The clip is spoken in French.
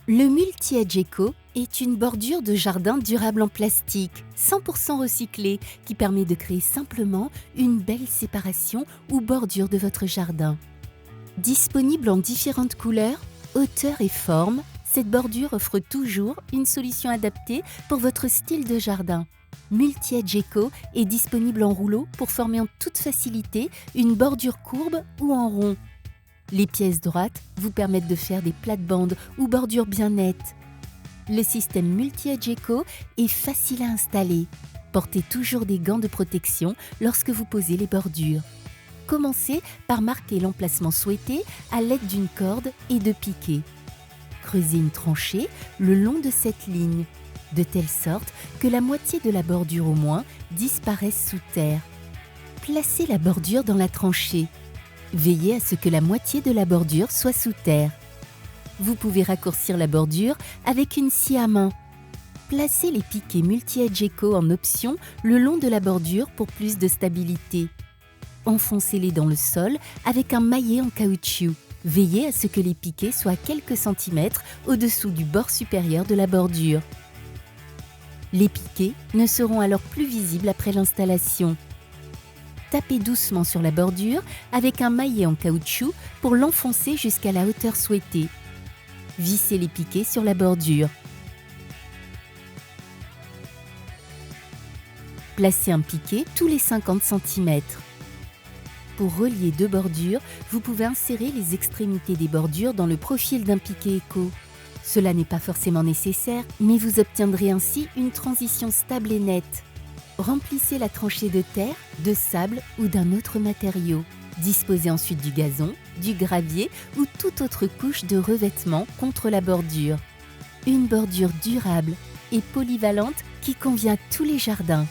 Le Multi-Edge Eco est une bordure de jardin durable en plastique, 100% recyclée, qui permet de créer simplement une belle séparation ou bordure de votre jardin. Disponible en différentes couleurs, hauteurs et formes, cette bordure offre toujours une solution adaptée pour votre style de jardin. Multi-Edge Eco est disponible en rouleau pour former en toute facilité une bordure courbe ou en rond. Les pièces droites vous permettent de faire des plates-bandes ou bordures bien nettes. Le système Multi-Edge Eco est facile à installer. Portez toujours des gants de protection lorsque vous posez les bordures. Commencez par marquer l'emplacement souhaité à l'aide d'une corde et de piquets. Creusez une tranchée le long de cette ligne, de telle sorte que la moitié de la bordure au moins disparaisse sous terre. Placez la bordure dans la tranchée. Veillez à ce que la moitié de la bordure soit sous terre. Vous pouvez raccourcir la bordure avec une scie à main. Placez les piquets Multi-Edge Eco en option le long de la bordure pour plus de stabilité. Enfoncez-les dans le sol avec un maillet en caoutchouc. Veillez à ce que les piquets soient quelques centimètres au-dessous du bord supérieur de la bordure. Les piquets ne seront alors plus visibles après l'installation. Tapez doucement sur la bordure avec un maillet en caoutchouc pour l'enfoncer jusqu'à la hauteur souhaitée. Vissez les piquets sur la bordure. Placez un piquet tous les 50 cm. Pour relier deux bordures, vous pouvez insérer les extrémités des bordures dans le profil d'un piquet éco. Cela n'est pas forcément nécessaire, mais vous obtiendrez ainsi une transition stable et nette. Remplissez la tranchée de terre, de sable ou d'un autre matériau. Disposez ensuite du gazon, du gravier ou toute autre couche de revêtement contre la bordure. Une bordure durable et polyvalente qui convient à tous les jardins.